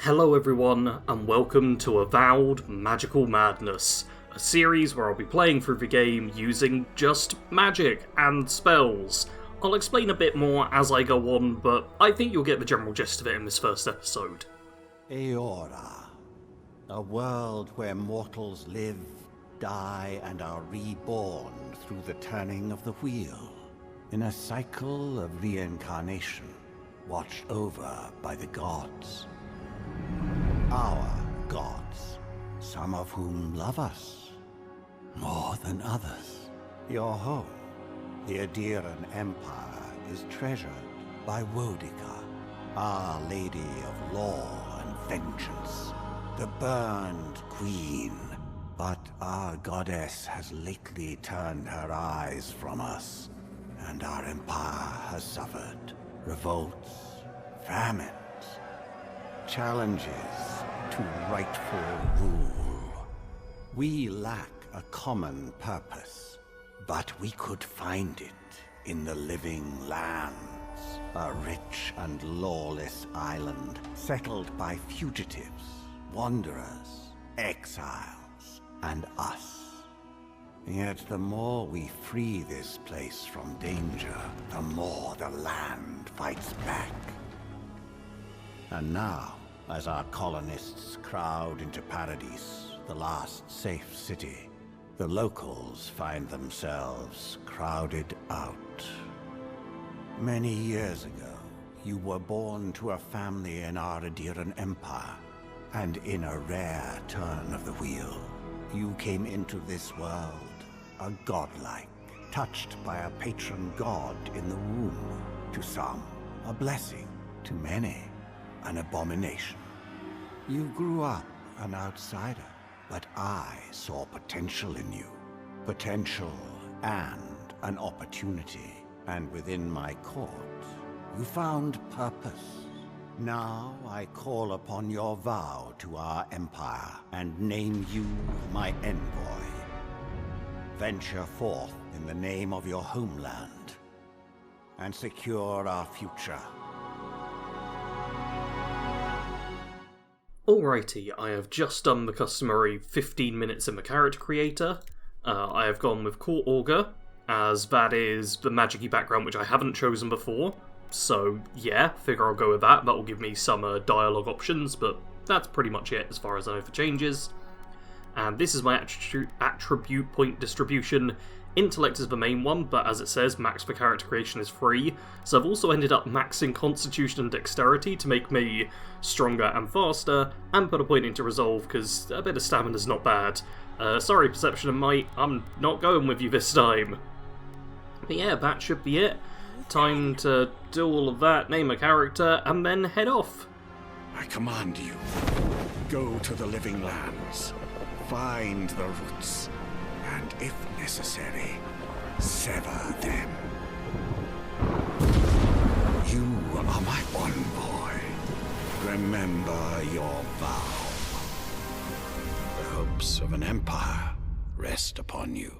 Hello everyone, and welcome to Avowed Magical Madness, a series where I'll be playing through the game using just magic and spells. I'll explain a bit more as I go on, but I think you'll get the general gist of it in this first episode. Eora, a world where mortals live, die, and are reborn through the turning of the wheel, in a cycle of reincarnation, watched over by the gods. Our gods, some of whom love us more than others. Your home, the Adiran Empire, is treasured by Wodica, Our Lady of Law and Vengeance, the Burned Queen. But our goddess has lately turned her eyes from us, and our empire has suffered revolts, famines, challenges to rightful rule. We lack a common purpose, but we could find it in the Living Lands, a rich and lawless island settled by fugitives, wanderers, exiles, and us. Yet the more we free this place from danger, the more the land fights back. And now, as our colonists crowd into Paradis, the last safe city, the locals find themselves crowded out. Many years ago, you were born to a family in our Adiran Empire, and in a rare turn of the wheel, you came into this world, a godlike, touched by a patron god in the womb. To some, a blessing; to many, an abomination. You grew up an outsider, but I saw potential in you. Potential and an opportunity. And within my court, you found purpose. Now I call upon your vow to our empire and name you my envoy. Venture forth in the name of your homeland and secure our future. Alrighty, I have just done the customary 15 minutes in the character creator. I have gone with Court Augur, as that is the magic-y background which I haven't chosen before. So yeah, figure I'll go with that. That will give me some dialogue options, but that's pretty much it as far as I know for changes. And this is my attribute point distribution. Intellect is the main one, but as it says, max for character creation is free. So I've also ended up maxing Constitution and Dexterity to make me stronger and faster, and put a point into Resolve, because a bit of stamina's not bad. Sorry, Perception and Might, I'm not going with you this time. But yeah, that should be it. Time to do all of that, name a character, and then head off. I command you, go to the Living Lands, find the roots, and if necessary, sever them. You are my envoy. Remember your vow. The hopes of an empire rest upon you.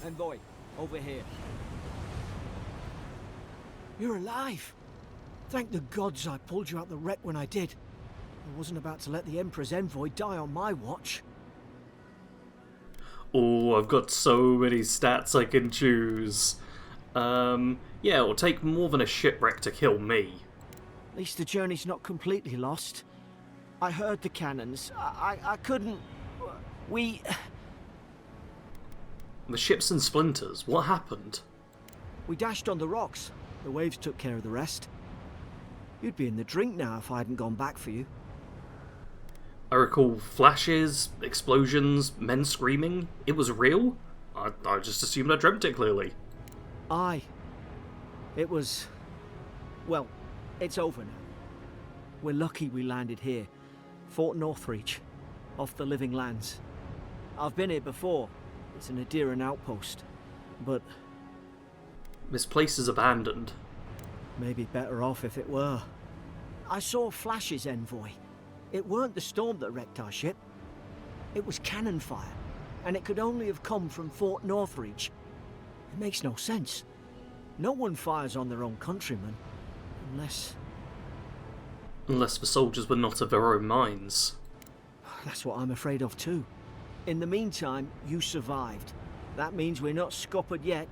Envoy, over here. You're alive! Thank the gods I pulled you out the wreck when I did. I wasn't about to let the Emperor's envoy die on my watch. Oh, I've got so many stats I can choose. Yeah, it'll take more than a shipwreck to kill me. At least the journey's not completely lost. I heard the cannons. I couldn't... We... The ship's in splinters. What happened? We dashed on the rocks. The waves took care of the rest. You'd be in the drink now if I hadn't gone back for you. I recall flashes, explosions, men screaming. It was real? I just assumed I dreamt it clearly. Aye. It was... Well, it's over now. We're lucky we landed here. Fort Northreach, off the Living Lands. I've been here before. It's an Adheran outpost. But... This place is abandoned. maybe better off if it were. I saw flashes, Envoy. It weren't the storm that wrecked our ship. It was cannon fire, and it could only have come from Fort Northreach. It makes no sense. No one fires on their own countrymen, unless... Unless the soldiers were not of their own minds. That's what I'm afraid of too. In the meantime, you survived. That means we're not scuppered yet.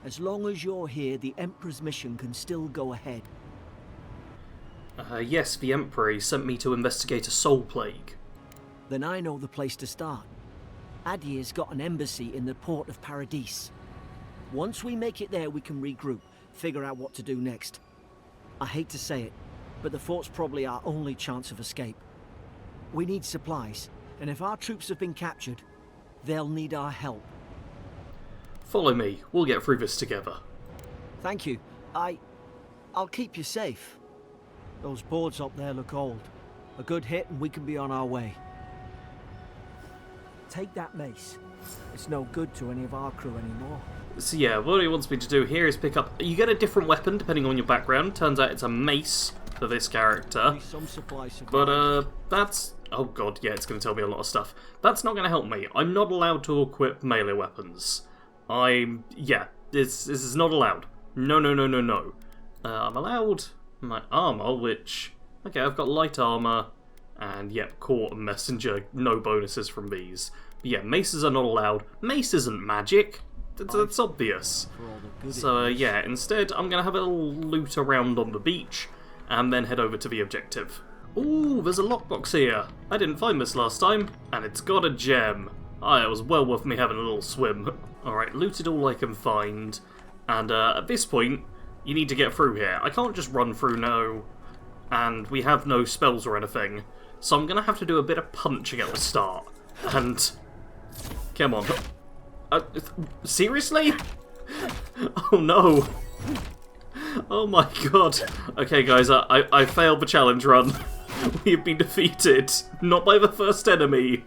As long as you're here, the Emperor's mission can still go ahead. Yes, the Emperor sent me to investigate a soul plague. Then I know the place to start. Adir's got an embassy in the port of Paradis. Once we make it there, we can regroup, figure out what to do next. I hate to say it, but the fort's probably our only chance of escape. We need supplies, and if our troops have been captured, they'll need our help. Follow me, we'll get through this together. Thank you. I'll keep you safe. Those boards up there look old. A good hit and we can be on our way. Take that mace. It's no good to any of our crew anymore. So yeah, what he wants me to do here is pick up... You get a different weapon depending on your background. Turns out it's a mace for this character. Some supplies But that's... Oh god, yeah, it's going to tell me a lot of stuff. That's not going to help me. I'm not allowed to equip melee weapons. Yeah, this is not allowed. No. I'm allowed my armor, which... Okay, I've got light armor, and yep, court and messenger, no bonuses from these. But yeah, maces are not allowed. Mace isn't magic. That's obvious. So yeah, instead I'm going to have a little loot around on the beach, and then head over to the objective. Ooh, there's a lockbox here. I didn't find this last time, and it's got a gem. It was well worth me having a little swim. Alright, looted all I can find, and at this point, you need to get through here. I can't just run through now, and we have no spells or anything, so I'm going to have to do a bit of punching at the start. And... Come on. Seriously? Oh no. Oh my god. Okay guys, I failed the challenge run. We have been defeated. Not by the first enemy,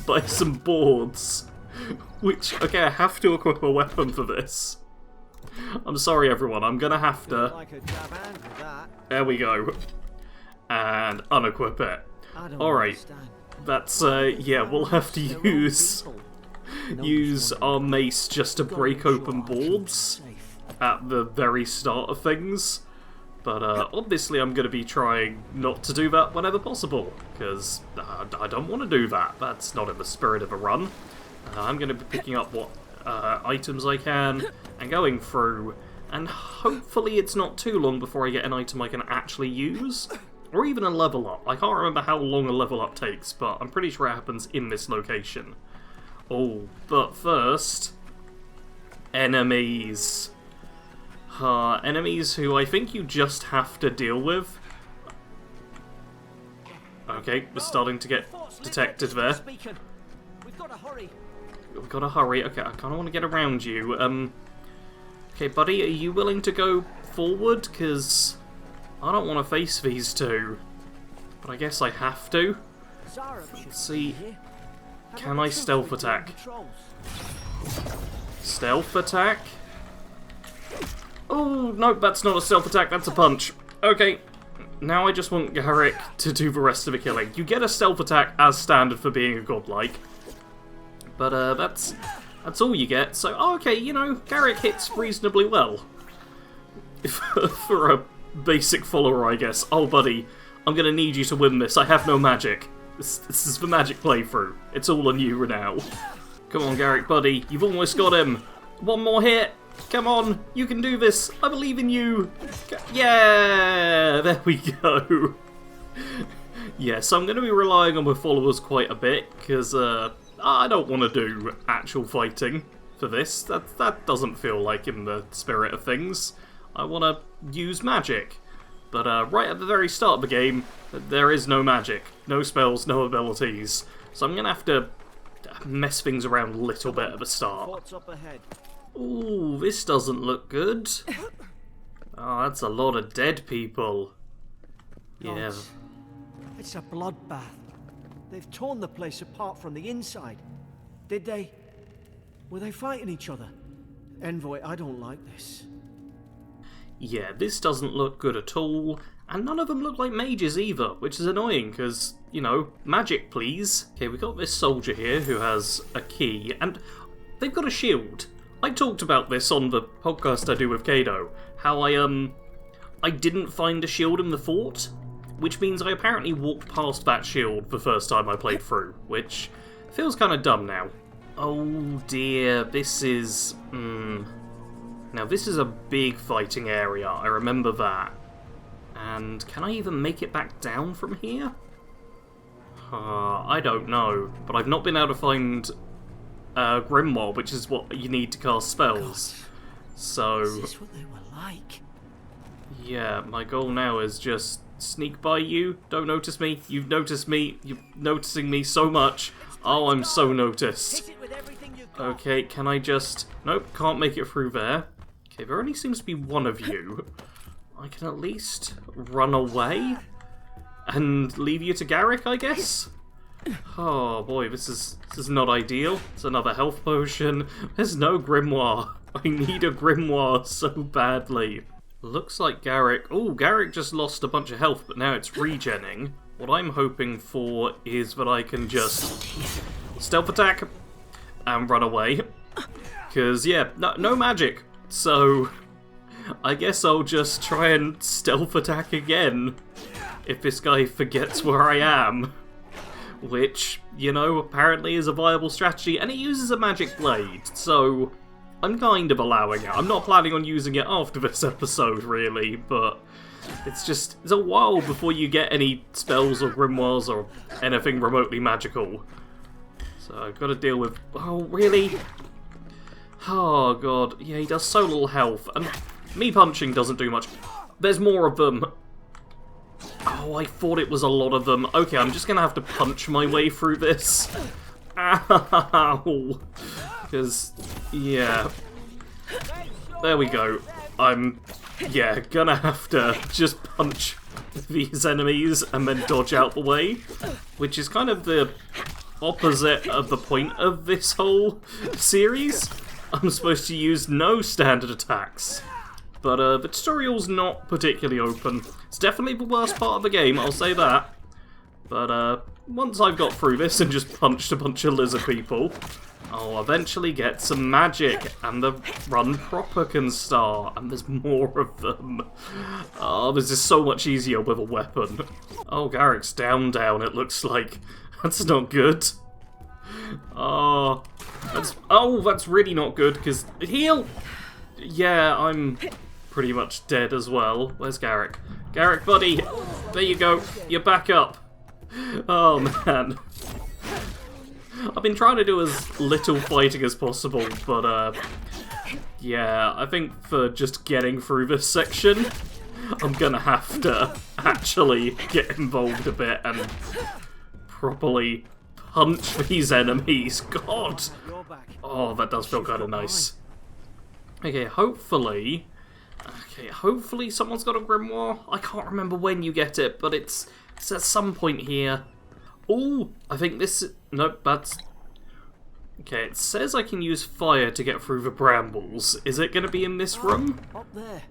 by some boards. Which, okay, I have to equip a weapon for this. I'm sorry everyone, I'm gonna have to... There we go. And unequip it. Alright. That's, yeah, we'll have to use our mace just to break open boards at the very start of things. But obviously I'm going to be trying not to do that whenever possible, because I don't want to do that. That's not in the spirit of a run. I'm going to be picking up what items I can and going through, and hopefully it's not too long before I get an item I can actually use, or even a level up. I can't remember how long a level up takes, but I'm pretty sure it happens in this location. Oh, but first, enemies. Enemies who I think you just have to deal with. Okay, we're starting to get detected there. We've got to hurry. We've got to hurry. Okay, I kind of want to get around you. Okay, buddy, are you willing to go forward? Because I don't want to face these two. But I guess I have to. Let's see. Can I stealth attack? Stealth attack? Oh, no, that's not a stealth attack, that's a punch. Okay, now I just want Garrick to do the rest of the killing. You get a stealth attack as standard for being a godlike. But that's all you get. So, okay, you know, Garrick hits reasonably well. For a basic follower, I guess. Oh, buddy, I'm going to need you to win this. I have no magic. This is the magic playthrough. It's all on you now. Come on, Garrick, buddy. You've almost got him. One more hit. Come on. You can do this. I believe in you. Yeah. There we go. Yeah, so I'm going to be relying on my followers quite a bit, because I don't want to do actual fighting for this. That doesn't feel like in the spirit of things. I want to use magic. But right at the very start of the game, there is no magic. No spells, no abilities. So I'm going to have to mess things around a little bit at the start. What's up ahead? Ooh, this doesn't look good. Oh, that's a lot of dead people. Yeah. It's a bloodbath. They've torn the place apart from the inside. Did they? Were they fighting each other? Envoy, I don't like this. Yeah, this doesn't look good at all. And none of them look like mages either, which is annoying, because, you know, magic please. Okay, we got this soldier here who has a key, and they've got a shield. I talked about this on the podcast I do with Kado, how I didn't find a shield in the fort, which means I apparently walked past that shield the first time I played through, which feels kind of dumb now. Oh dear, this is... Now this is a big fighting area, I remember that. And can I even make it back down from here? I don't know, but I've not been able to find grimoire, which is what you need to cast spells. God. So... Is this what they were like? Yeah, my goal now is just sneak by you. Don't notice me. You've noticed me. You're noticing me so much. Oh, I'm so noticed. Hit it with everything you've got. Okay, can I just... Nope, can't make it through there. Okay, there only seems to be one of you. I can at least run away and leave you to Garrick, I guess? Oh boy, this is not ideal. It's another health potion. There's no grimoire. I need a grimoire so badly. Looks like Garrick... Oh, Garrick just lost a bunch of health, but now it's regenning. What I'm hoping for is that I can just stealth attack and run away. Because, yeah, no magic. So, I guess I'll just try and stealth attack again if this guy forgets where I am. Which, you know, apparently is a viable strategy, and it uses a magic blade, so I'm kind of allowing it. I'm not planning on using it after this episode, really, but it's a while before you get any spells or grimoires or anything remotely magical. So I've got to deal with... Oh, really? Oh, God. Yeah, he does so little health, and me punching doesn't do much. There's more of them. Oh, I thought it was a lot of them. Okay, I'm just gonna have to punch my way through this. Ow! Because, yeah. There we go. I'm, yeah, gonna have to just punch these enemies and then dodge out the way. Which is kind of the opposite of the point of this whole series. I'm supposed to use no standard attacks. But the tutorial's not particularly open. It's definitely the worst part of the game, I'll say that. But once I've got through this and just punched a bunch of lizard people, I'll eventually get some magic, and the run proper can start, and there's more of them. Oh, this is so much easier with a weapon. Oh, Garrick's down, it looks like. That's not good. Oh, that's really not good, because heal! Yeah, I'm pretty much dead as well. Where's Garrick? Garrick, buddy! There you go. You're back up. Oh, man. I've been trying to do as little fighting as possible, but, yeah, I think for just getting through this section, I'm gonna have to actually get involved a bit and properly punch these enemies. God! Oh, that does feel kind of nice. Okay, hopefully someone's got a grimoire. I can't remember when you get it, but it's at some point here. Oh, I think this... Nope, that's... Okay, it says I can use fire to get through the brambles. Is it going to be in this room? Up there.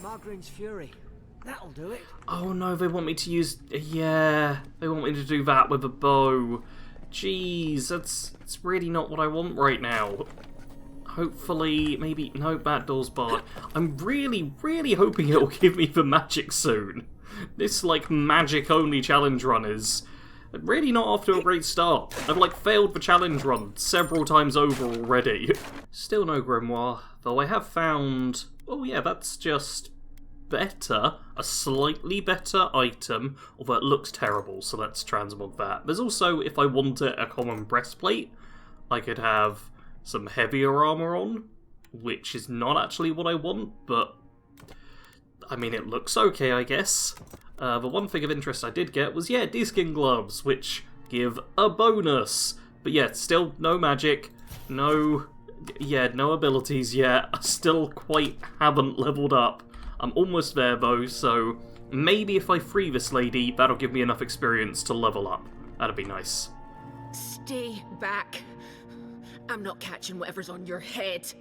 Margarine's Fury. That'll do it. Oh no, they want me to use... Yeah, they want me to do that with a bow. Jeez, that's really not what I want right now. Hopefully, maybe... No, that door's barred. I'm really, really hoping it'll give me the magic soon. This, like, magic-only challenge run is really not off to a great start. I've, like, failed the challenge run several times over already. Still no grimoire, though I have found... Oh yeah, that's just a slightly better item, although it looks terrible, so let's transmog that. There's also, if I wanted a common breastplate, I could have some heavier armor on, which is not actually what I want, but I mean, it looks okay, I guess. The one thing of interest I did get was, yeah, deerskin gloves, which give a bonus. But yeah, still no magic, no abilities yet. I still quite haven't leveled up. I'm almost there though, so maybe if I free this lady, that'll give me enough experience to level up. That'd be nice. Stay back. I'm not catching whatever's on your head.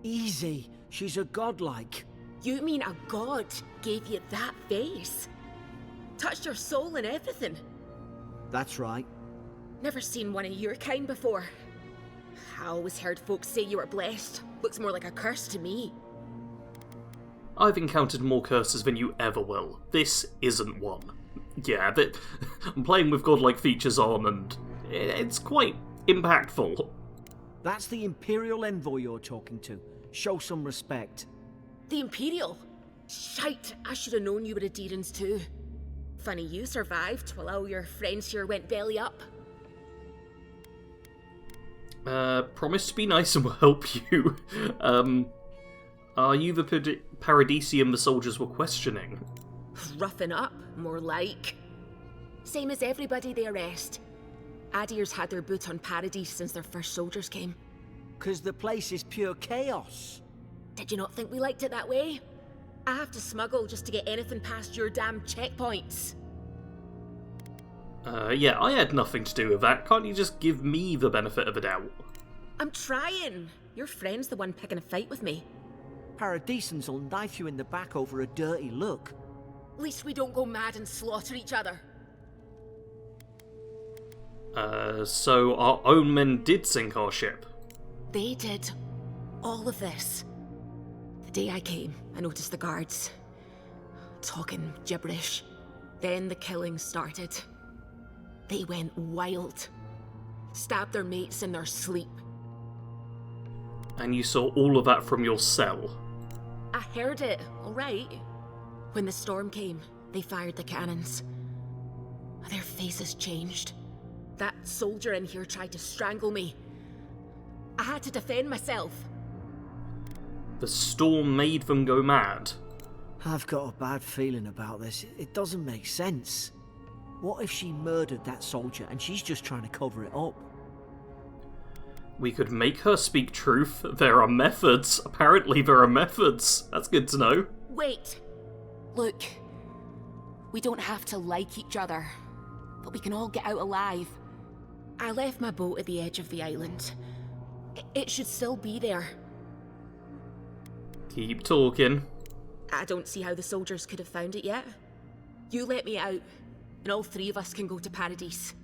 Easy. She's a godlike. You mean a god gave you that face? Touched your soul and everything? That's right. Never seen one of your kind before. I always heard folks say you were blessed. Looks more like a curse to me. I've encountered more curses than you ever will. This isn't one. Yeah, I'm playing with godlike features on, and it's quite impactful. That's the Imperial Envoy you're talking to. Show some respect. The Imperial? Shite, I should have known you were a Deerans too. Funny you survived while all your friends here went belly up. Promise to be nice and we'll help you. Are you the Paradisian the soldiers were questioning? Roughing up, more like. Same as everybody they arrest. Adir's had their boot on Paradis since their first soldiers came. 'Cause the place is pure chaos. Did you not think we liked it that way? I have to smuggle just to get anything past your damn checkpoints. Yeah, I had nothing to do with that. Can't you just give me the benefit of the doubt? I'm trying. Your friend's the one picking a fight with me. Paradisans will knife you in the back over a dirty look. At least we don't go mad and slaughter each other. So our own men did sink our ship? They did. All of this. The day I came, I noticed the guards talking gibberish. Then the killing started. They went wild. Stabbed their mates in their sleep. And you saw all of that from your cell? I heard it, alright. When the storm came, they fired the cannons. Their faces changed. That soldier in here tried to strangle me. I had to defend myself. The storm made them go mad? I've got a bad feeling about this. It doesn't make sense. What if she murdered that soldier and she's just trying to cover it up? We could make her speak truth. There are methods. Apparently there are methods. That's good to know. Wait. Look. We don't have to like each other. But we can all get out alive. I left my boat at the edge of the island. It should still be there. Keep talking. I don't see how the soldiers could have found it yet. You let me out, and all three of us can go to Paradis.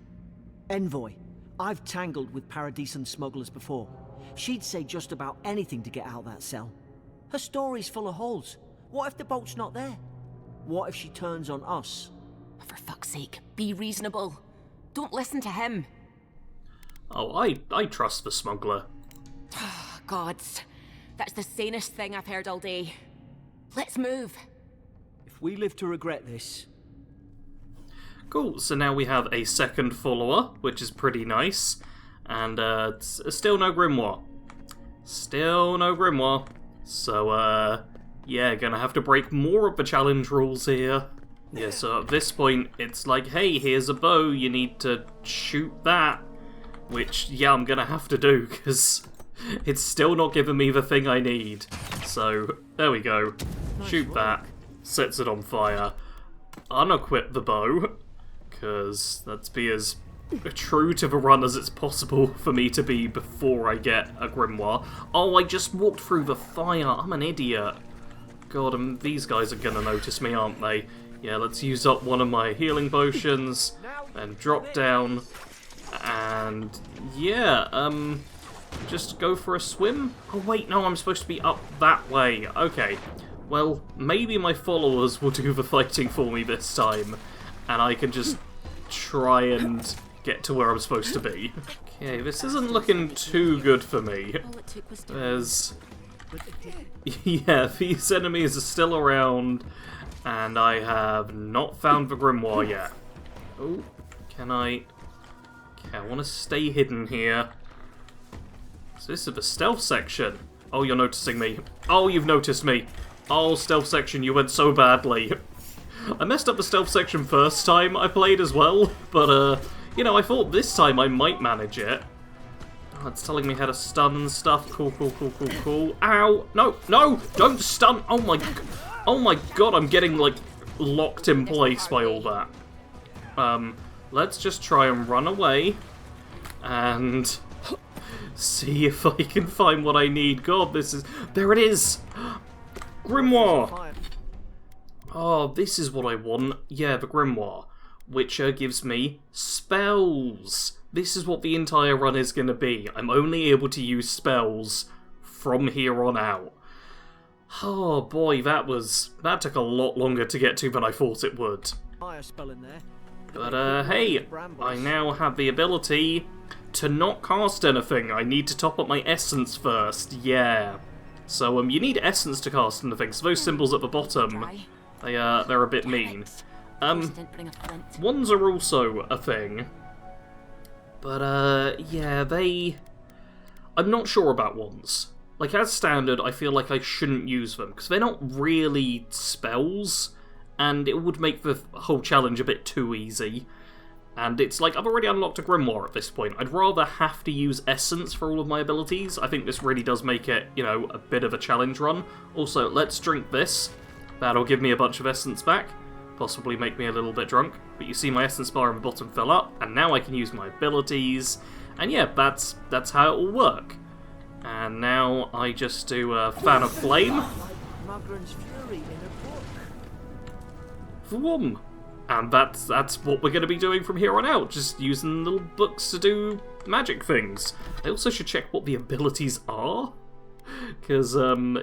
Envoy, I've tangled with Paradisan smugglers before. She'd say just about anything to get out of that cell. Her story's full of holes. What if the boat's not there? What if she turns on us? For fuck's sake, be reasonable. Don't listen to him. Oh, I trust the smuggler. Gods, that's the sanest thing I've heard all day. Let's move. If we live to regret this... Cool, so now we have a second follower, which is pretty nice. And still no grimoire. Still no grimoire. So, yeah, gonna have to break more of the challenge rules here. Yeah, so at this point, it's like, hey, here's a bow, you need to shoot that. Which, yeah, I'm gonna have to do, because it's still not giving me the thing I need. So, there we go. Nice Shoot work. that. Sets it on fire. Unequip the bow, because let's be as true to the run as it's possible for me to be before I get a grimoire. Oh, I just walked through the fire. I'm an idiot. God, these guys are gonna notice me, aren't they? Yeah, let's use up one of my healing potions, and drop down, and yeah, just go for a swim? Oh wait, no, I'm supposed to be up that way. Okay, well, maybe my followers will do the fighting for me this time, and I can just try and get to where I'm supposed to be. Okay, this isn't looking too good for me. All it took was to... There's Yeah, these enemies are still around, and I have not found the grimoire yet. Oh, can I... Okay, I want to stay hidden here. So this is the stealth section. Oh, you're noticing me. Oh, you've noticed me. Oh, stealth section, you went so badly. I messed up the stealth section first time I played as well, but, you know, I thought this time I might manage it. Oh, it's telling me how to stun and stuff. Cool, cool, cool, cool, cool. Ow! No, no! Don't stun! Oh my god, I'm getting, like, locked in place by all that. Let's just try and run away. And see if I can find what I need. God, this is... There it is! Grimoire! Oh, this is what I want. Yeah, the grimoire. Which gives me spells. This is what the entire run is going to be. I'm only able to use spells from here on out. Oh boy, that took a lot longer to get to than I thought it would. But hey, I now have the ability to not cast anything. I need to top up my essence first, yeah. So you need essence to cast anything, so those symbols at the bottom, they're a bit mean. Wands are also a thing. But yeah, I'm not sure about wands. Like, as standard, I feel like I shouldn't use them, because they're not really spells, and it would make the whole challenge a bit too easy. And it's like, I've already unlocked a grimoire at this point. I'd rather have to use essence for all of my abilities. I think this really does make it, you know, a bit of a challenge run. Also, let's drink this. That'll give me a bunch of essence back. Possibly make me a little bit drunk. But you see my essence bar on the bottom fill up, and now I can use my abilities. And yeah, that's how it will work. And now I just do a Fan of Flame. Vroom. And that's what we're going to be doing from here on out, just using little books to do magic things. I also should check what the abilities are, because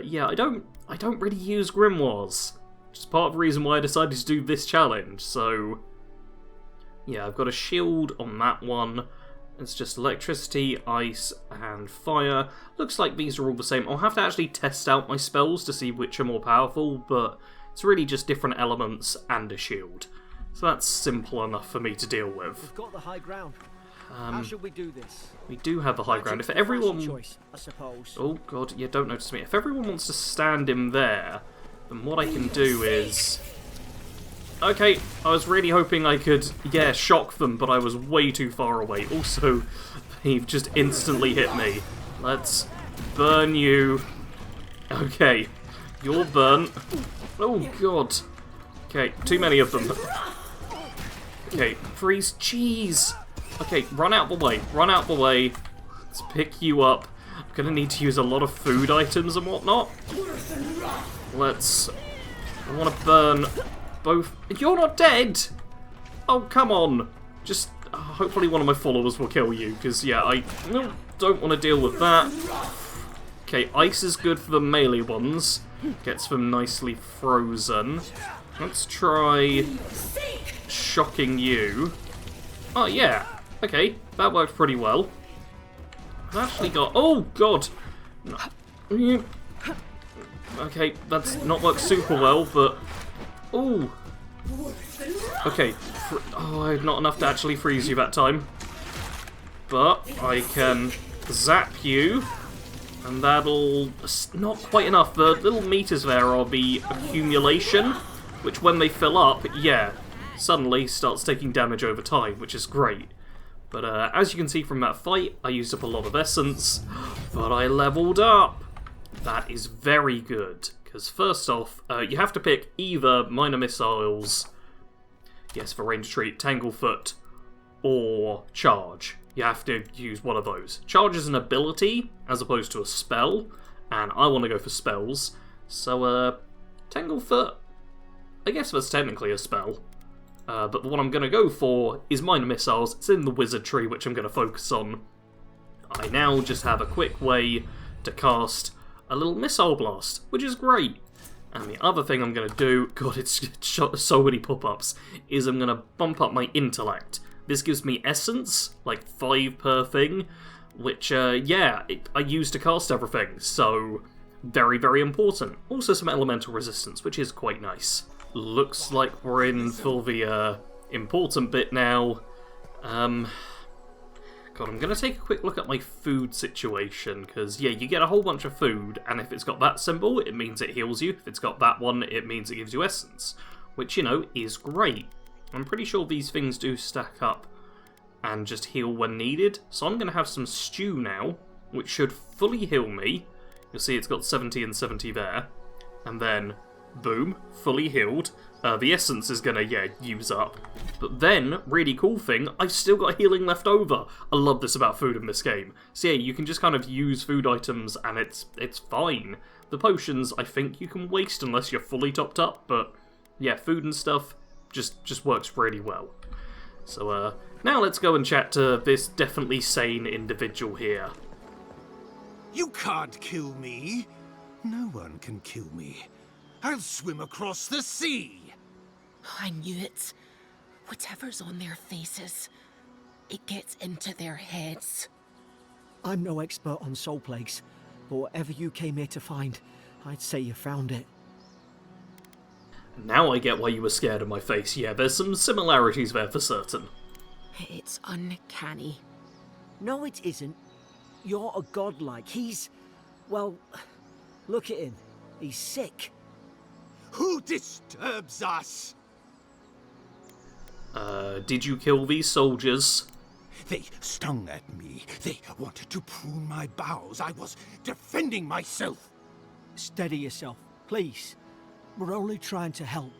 yeah, I don't really use grimoires, which is part of the reason why I decided to do this challenge. So yeah, I've got a shield on that one. It's just electricity, ice, and fire. Looks like these are all the same. I'll have to actually test out my spells to see which are more powerful, but it's really just different elements and a shield. So that's simple enough for me to deal with. We've got the high ground. How should we do this? We do have the high ground. If everyone... choice, I suppose. Oh god, yeah, don't notice me. If everyone wants to stand in there, then what I can do is... Okay, I was really hoping I could, yeah, shock them, but I was way too far away. Also, they've just instantly hit me. Let's burn you. Okay, you're burnt. Oh god. Okay, too many of them. Okay, freeze. Cheese! Okay, run out the way. Run out the way. Let's pick you up. I'm gonna need to use a lot of food items and whatnot. I want to burn both... You're not dead! Oh, come on. Just... hopefully one of my followers will kill you, because, yeah, I don't want to deal with that. Okay, ice is good for the melee ones. Gets them nicely frozen. Let's try shocking you. Oh, yeah. Okay, that worked pretty well. I've actually got... Oh, God! Okay, that's not worked super well, but... Ooh! Okay. Oh, I had not enough to actually freeze you that time. But I can zap you. And that'll... Not quite enough. The little meters there are the accumulation, which when they fill up, yeah, suddenly starts taking damage over time, which is great. But as you can see from that fight, I used up a lot of essence, but I leveled up. That is very good, because first off, you have to pick either minor missiles, yes, for range retreat, Tanglefoot, or charge. You have to use one of those. Charge is an ability, as opposed to a spell, and I want to go for spells. So, Tanglefoot, I guess that's technically a spell. But the one I'm going to go for is minor missiles. It's in the wizard tree, which I'm going to focus on. I now just have a quick way to cast a little missile blast, which is great. And the other thing I'm going to do, god, it's so many pop-ups, is I'm going to bump up my intellect. This gives me essence, like 5 per thing, which, yeah, I use to cast everything. So Very, very important. Also some elemental resistance, which is quite nice. Looks like we're in for the important bit now. God, I'm going to take a quick look at my food situation, because, yeah, you get a whole bunch of food, and if it's got that symbol, it means it heals you. If it's got that one, it means it gives you essence, which, you know, is great. I'm pretty sure these things do stack up and just heal when needed, so I'm going to have some stew now, which should fully heal me. You'll see it's got 70 and 70 there, and then, boom, fully healed. The essence is gonna, use up. But then, really cool thing, I've still got healing left over. I love this about food in this game. So yeah, you can just kind of use food items and it's fine. The potions, I think you can waste unless you're fully topped up, but yeah, food and stuff just works really well. So now let's go and chat to this definitely sane individual here. You can't kill me. No one can kill me. I'll swim across the sea. I knew it. Whatever's on their faces, it gets into their heads. I'm no expert on soul plagues, but whatever you came here to find, I'd say you found it. Now I get why you were scared of my face. Yeah, there's some similarities there for certain. It's uncanny. No, it isn't. You're a godlike. He's... well, look at him. He's sick. Who disturbs us? Did you kill these soldiers? They stung at me. They wanted to prune my bowels. I was defending myself. Steady yourself, please. We're only trying to help.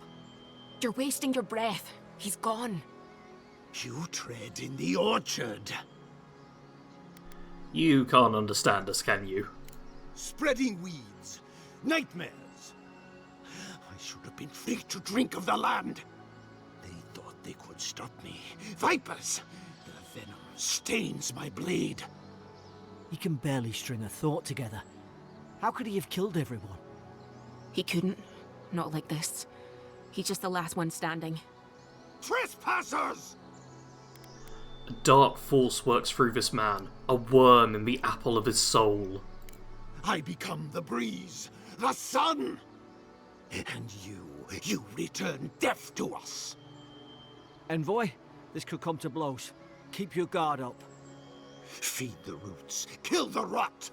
You're wasting your breath. He's gone. You tread in the orchard. You can't understand us, can you? Spreading weeds. Nightmares. I should have been free to drink of the land. They thought they could stop me. Vipers! The venom stains my blade. He can barely string a thought together. How could he have killed everyone? He couldn't. Not like this. He's just the last one standing. Trespassers! A dark force works through this man, a worm in the apple of his soul. I become the breeze, the sun! And you return death to us. Envoy, this could come to blows. Keep your guard up. Feed the roots, kill the rot!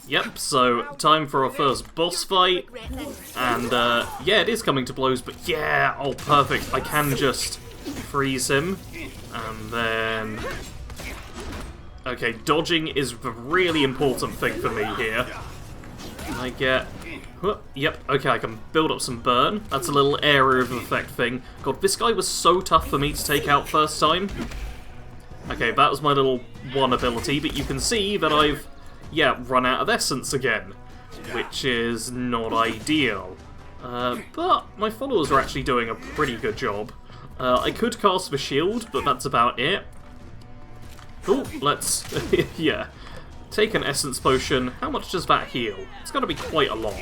Yep, so time for our first boss fight. And yeah, it is coming to blows, but yeah, oh perfect. I can just freeze him. And then... okay, dodging is the really important thing for me here. I get... yep, okay, I can build up some burn. That's a little area of effect thing. God, this guy was so tough for me to take out first time. Okay, that was my little one ability, but you can see that I've, run out of essence again, which is not ideal. But my followers are actually doing a pretty good job. I could cast the shield, but that's about it. Oh, let's, take an essence potion. How much does that heal? It's got to be quite a lot.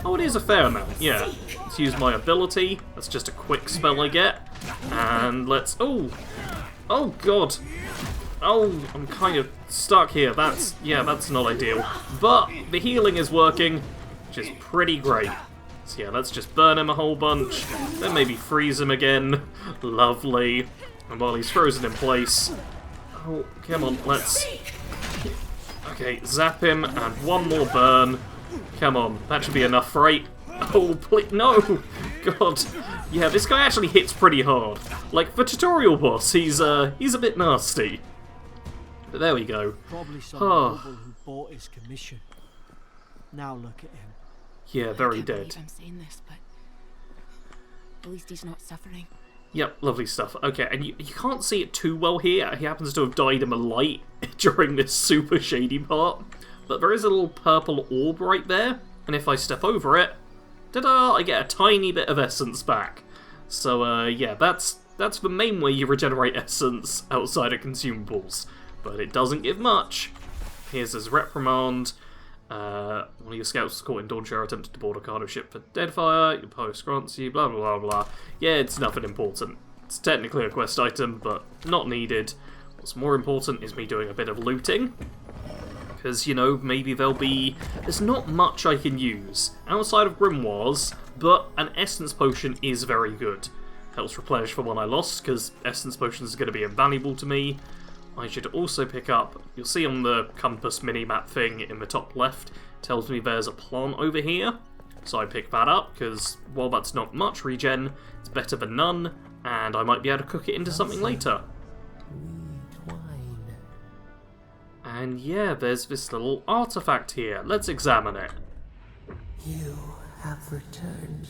Oh, it is a fair amount, yeah. Let's use my ability. That's just a quick spell I get. And let's... oh, God. Oh, I'm kind of stuck here. That's not ideal. But the healing is working, which is pretty great. So yeah, let's just burn him a whole bunch. Then maybe freeze him again. Lovely. And while he's frozen in place... oh, come on, let's... okay, zap him, and one more burn. Come on, that should be enough, right? Oh, please, no! God. Yeah, this guy actually hits pretty hard. Like, the tutorial boss, he's a bit nasty. But there we go. Probably some noble who bought his commission. Now look at him. Yeah, very I can't dead. believe I'm saying this, but at least he's not suffering. Yep, lovely stuff. Okay, and you can't see it too well here. He happens to have died in a light during this super shady part. But there is a little purple orb right there, and if I step over it, ta-da, I get a tiny bit of essence back. So, yeah, that's the main way you regenerate essence outside of consumables. But it doesn't give much. Here's his reprimand. One of your scouts was caught in Dawnshire attempted to board a cargo ship for Deadfire. Your post grants you, blah, blah, blah, blah. Yeah, it's nothing important. It's technically a quest item, but not needed. What's more important is me doing a bit of looting. Because, you know, maybe there'll be... There's not much I can use outside of grimoires, but an essence potion is very good. Helps replenish for one I lost, because essence potions are going to be invaluable to me. I should also pick up... You'll see on the compass mini-map thing in the top left, tells me there's a plant over here. So I pick that up, because while that's not much regen, it's better than none, and I might be able to cook it into something later. And yeah, there's this little artifact here. Let's examine it. You have returned.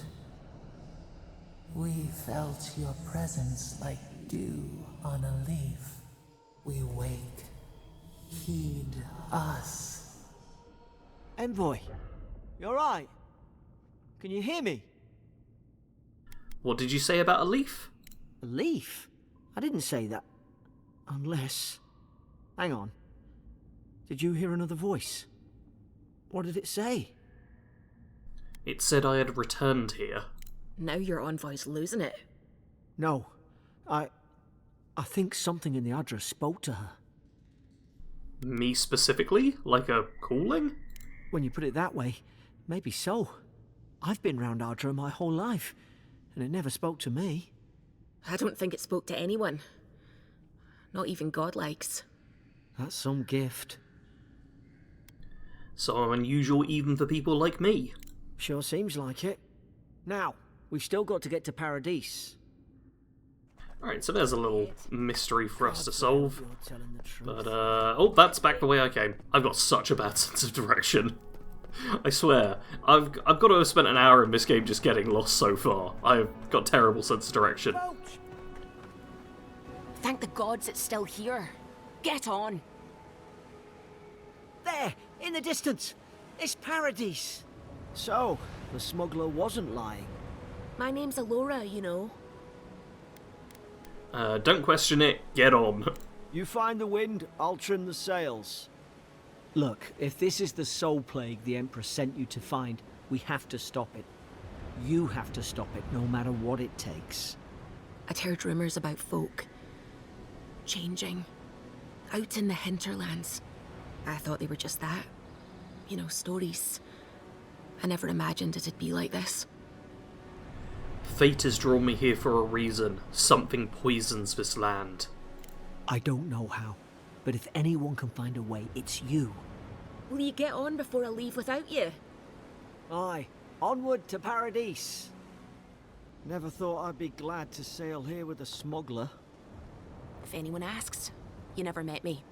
We felt your presence like dew on a leaf. We wake. Heed us. Envoy, you alright? Can you hear me? What did you say about a leaf? A leaf? I didn't say that. Unless... Hang on. Did you hear another voice? What did it say? It said I had returned here. Now your envoy's losing it. No. I think something in the address spoke to her. Me specifically? Like a calling? When you put it that way, maybe so. I've been round Ardra my whole life, and it never spoke to me. I don't think it spoke to anyone. Not even godlikes. That's some gift. So unusual even for people like me. Sure seems like it. Now, we've still got to get to Paradis. Alright, so there's a little mystery for us to solve. You're telling the truth. But, oh, that's back the way I came. I've got such a bad sense of direction. I swear, I've got to have spent an hour in this game just getting lost so far. I've got terrible sense of direction. Thank the gods it's still here. Get on. There, in the distance. It's Paradis. So, the smuggler wasn't lying. My name's Alora, you know. Don't question it, get on. You find the wind, I'll trim the sails. Look, if this is the soul plague the Emperor sent you to find, we have to stop it. You have to stop it, no matter what it takes. I'd heard rumours about folk changing out in the hinterlands. I thought they were just that. You know, stories. I never imagined it'd be like this. Fate has drawn me here for a reason. Something poisons this land. I don't know how, but if anyone can find a way, it's you. Will you get on before I leave without you? Aye, onward to Paradis. Never thought I'd be glad to sail here with a smuggler. If anyone asks, you never met me.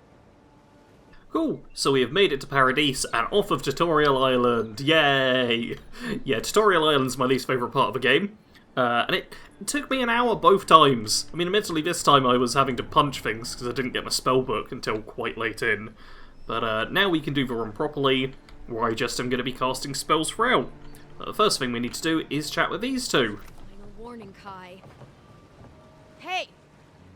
Cool, so we have made it to Paradis and off of Tutorial Island. Yay! Yeah, Tutorial Island's my least favourite part of the game. And it took me an hour both times. I mean, admittedly this time I was having to punch things because I didn't get my spellbook until quite late in. But now we can do the run properly, where I just am going to be casting spells throughout. The first thing we need to do is chat with these two. Final warning, Kai. Hey!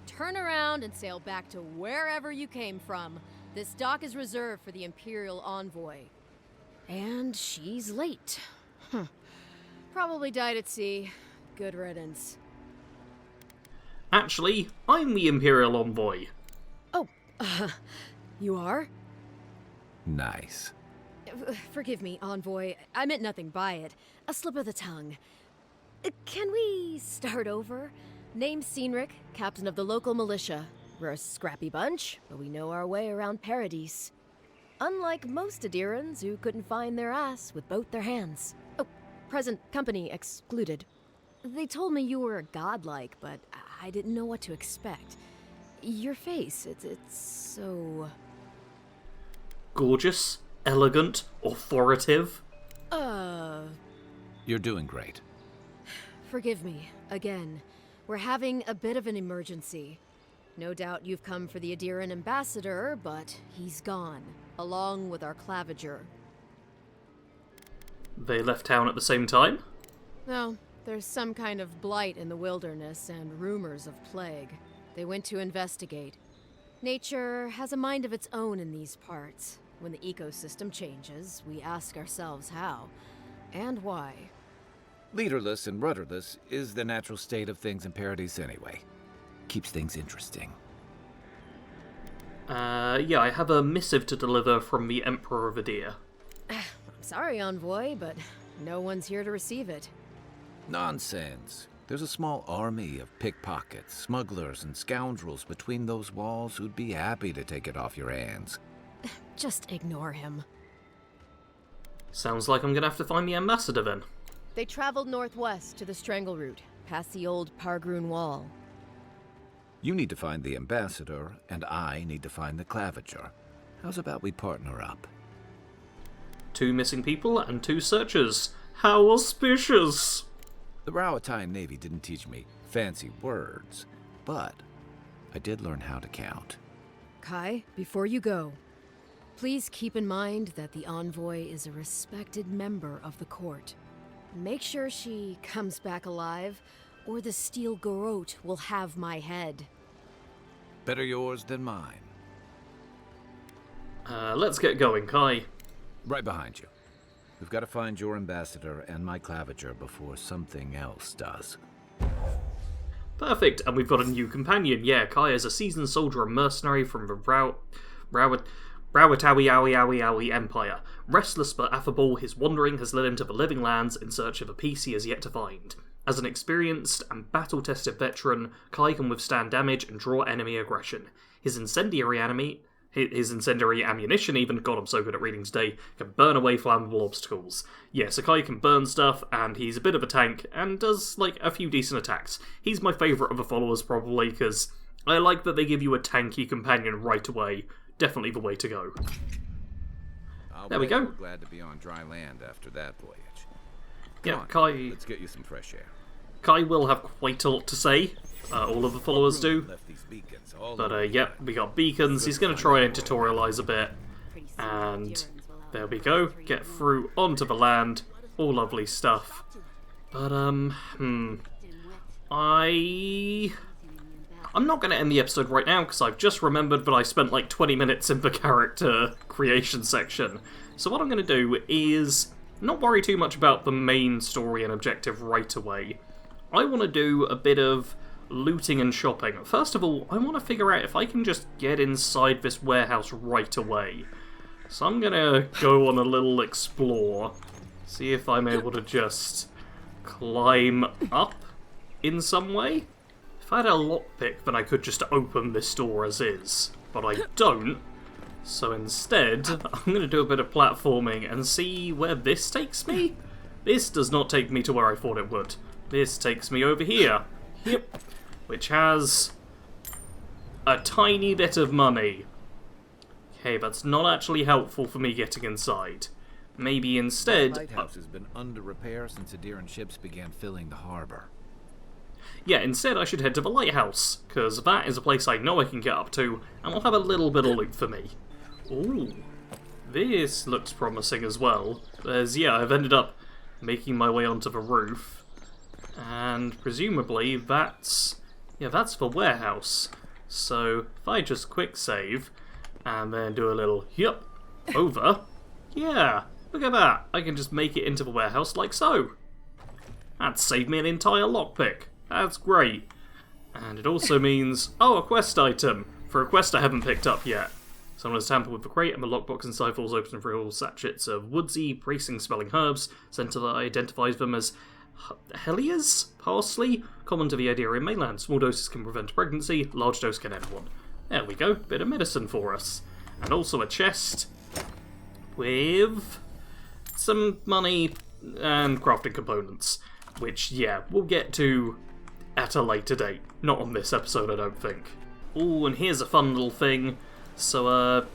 Turn around and sail back to wherever you came from. This dock is reserved for the Imperial Envoy. And she's late. Probably died at sea. Good riddance. Actually, I'm the Imperial Envoy. Oh, you are? Nice. Forgive me, Envoy. I meant nothing by it. A slip of the tongue. Can we start over? Name's Cynric, captain of the local militia. We're a scrappy bunch, but we know our way around Paradis. Unlike most Adirans who couldn't find their ass with both their hands. Oh, present company excluded. They told me you were godlike, but I didn't know what to expect. Your face, it's so... Gorgeous, elegant, authoritative. You're doing great. Forgive me, again. We're having a bit of an emergency. No doubt you've come for the Adiran ambassador, but he's gone, along with our claviger. They left town at the same time? No, there's some kind of blight in the wilderness and rumors of plague. They went to investigate. Nature has a mind of its own in these parts. When the ecosystem changes, we ask ourselves how and why. Leaderless and rudderless is the natural state of things in Paradis anyway. Keeps things interesting. Yeah, I have a missive to deliver from the Emperor of Adir. I'm sorry, Envoy, but no one's here to receive it. Nonsense. There's a small army of pickpockets, smugglers, and scoundrels between those walls who'd be happy to take it off your hands. Just ignore him. Sounds like I'm gonna have to find the ambassador then. They traveled northwest to the Strangle Route, past the old Pargroon Wall. You need to find the ambassador, and I need to find the claviger. How's about we partner up? 2 missing people and 2 searchers. How auspicious! The Rowatine Navy didn't teach me fancy words, but I did learn how to count. Kai, before you go, please keep in mind that the Envoy is a respected member of the court. Make sure she comes back alive, or the Steel Garrote will have my head. Better yours than mine. Let's get going, Kai. Right behind you. We've got to find your ambassador and my claviger before something else does. Perfect, and we've got a new companion. Yeah, Kai is a seasoned soldier and mercenary from the Rowatawi Empire. Restless but affable, his wandering has led him to the Living Lands in search of a piece he has yet to find. As an experienced and battle-tested veteran, Kai can withstand damage and draw enemy aggression. His incendiary ammunition even, God I'm so good at reading today, can burn away flammable obstacles. Yeah, so Kai can burn stuff, and he's a bit of a tank, and does, like, a few decent attacks. He's my favourite of the followers, probably, because I like that they give you a tanky companion right away. Definitely the way to go. There we go. We're glad to be on dry land after that voyage. Yeah, Come on, Kai... let's get you some fresh air. Kai will have quite a lot to say. All of the followers do. But yeah, we got beacons. He's going to try and tutorialise a bit. And there we go. Get through onto the land. All lovely stuff. But, I'm not going to end the episode right now, because I've just remembered that I spent like 20 minutes in the character creation section. So what I'm going to do is not worry too much about the main story and objective right away. I want to do a bit of looting and shopping. First of all, I want to figure out if I can just get inside this warehouse right away. So I'm going to go on a little explore, see if I'm able to just climb up in some way. If I had a lockpick, then I could just open this door as is, but I don't. So instead, I'm going to do a bit of platforming and see where this takes me. This does not take me to where I thought it would. This takes me over here. Yep. Which has a tiny bit of money. Okay, that's not actually helpful for me getting inside. Maybe instead... The lighthouse has been under repair since Adiran ships began filling the harbor. Yeah, instead I should head to the lighthouse, because that is a place I know I can get up to, and will have a little bit of loot for me. Ooh, this looks promising as well. Yeah, I've ended up making my way onto the roof, and presumably that's the warehouse. So if I just quick save, and then do a little yup over, yeah, look at that. I can just make it into the warehouse like so. That saved me an entire lockpick. That's great. And it also means, oh, a quest item, for a quest I haven't picked up yet. Someone has tampered with the crate and the lockbox inside falls open for all sachets of woodsy, bracing-smelling herbs, center that identifies them as Helias, parsley, common to the Adirian mainland. Small doses can prevent pregnancy, large dose can end one. There we go, bit of medicine for us. And also a chest with some money and crafting components, which, yeah, we'll get to at a later date. Not on this episode, I don't think. Ooh, and here's a fun little thing. So,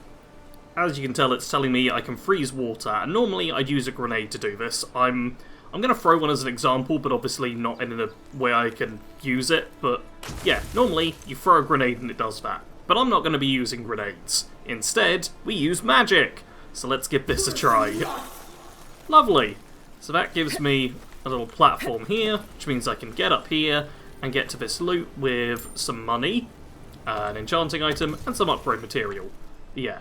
as you can tell, it's telling me I can freeze water, and normally I'd use a grenade to do this. I'm going to throw one as an example, but obviously not in a way I can use it. But, yeah, normally you throw a grenade and it does that. But I'm not going to be using grenades. Instead, we use magic. So let's give this a try. Lovely. So that gives me a little platform here, which means I can get up here and get to this loot with some money, an enchanting item, and some upgrade material. Yeah,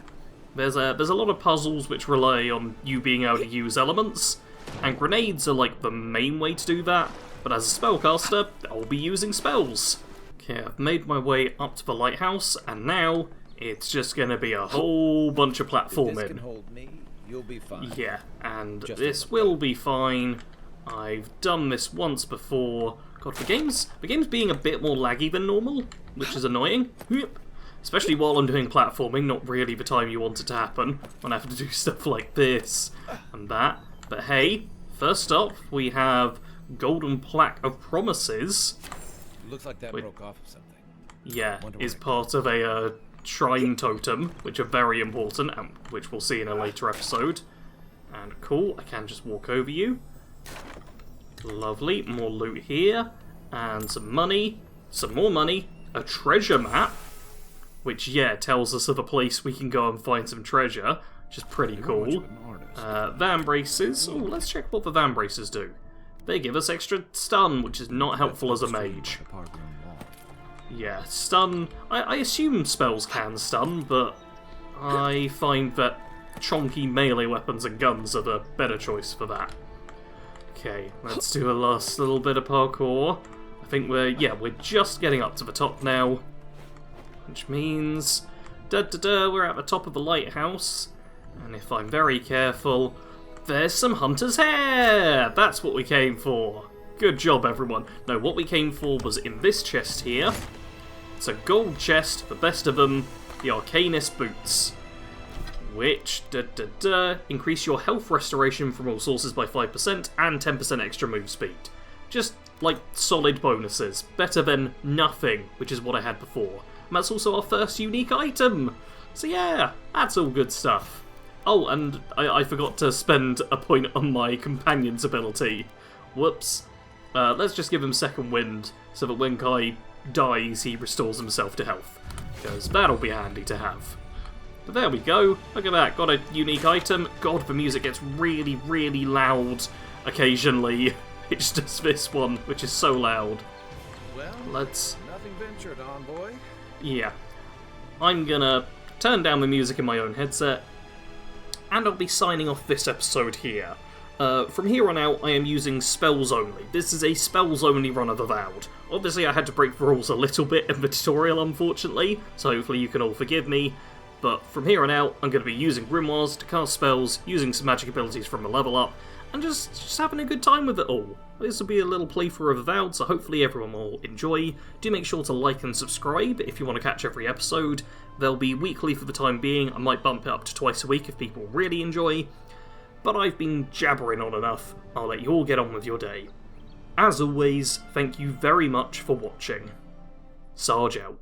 there's a lot of puzzles which rely on you being able to use elements, and grenades are like the main way to do that, but as a spellcaster, I'll be using spells. Okay, I've made my way up to the lighthouse, and now It's just going to be a whole bunch of If this can platforming. hold me, you'll be fine. Yeah, and Just this will be fine. I've done this once before. God, the game's being a bit more laggy than normal, which is annoying. Especially while I'm doing platforming, not really the time you want it to happen, when I have to do stuff like this and that. But hey, first up, we have Golden Plaque of Promises. Looks like that broke off of something. Yeah, Wonder where is it part of a shrine totem, which are very important, and which we'll see in a later episode. And cool, I can just walk over you. Lovely, more loot here, and some money, some more money, a treasure map, which, yeah, tells us of a place we can go and find some treasure, which is pretty cool. Van braces, oh, let's check what the van braces do. They give us extra stun, which is not helpful as a mage. Yeah, stun, I assume spells can stun, but I find that chonky melee weapons and guns are the better choice for that. Okay, let's do a last little bit of parkour. I think we're just getting up to the top now. Which means, we're at the top of the lighthouse. And if I'm very careful, there's some hunter's hair! That's what we came for. Good job, everyone. No, what we came for was in this chest here. It's a gold chest, the best of them, the Arcanist boots. Which, increase your health restoration from all sources by 5% and 10% extra move speed. Just, like, solid bonuses. Better than nothing, which is what I had before. And that's also our first unique item. So yeah, that's all good stuff. Oh, and I forgot to spend a point on my companion's ability. Whoops. Let's just give him second wind, so that when Kai dies, he restores himself to health. Because that'll be handy to have. But there we go, look at that, got a unique item. God, the music gets really, really loud occasionally. It's just this one, which is so loud. Well, nothing ventured, Envoy. Yeah. I'm gonna turn down the music in my own headset, and I'll be signing off this episode here. From here on out, I am using spells only. This is a spells only run of Avowed. Obviously, I had to break the rules a little bit in the tutorial, unfortunately, so hopefully you can all forgive me. But from here on out, I'm going to be using grimoires to cast spells, using some magic abilities from a level up, and just having a good time with it all. This will be a little playthrough of Avowed, so hopefully everyone will enjoy. Do make sure to like and subscribe if you want to catch every episode. They'll be weekly for the time being. I might bump it up to twice a week if people really enjoy. But I've been jabbering on enough. I'll let you all get on with your day. As always, thank you very much for watching. Sarge out.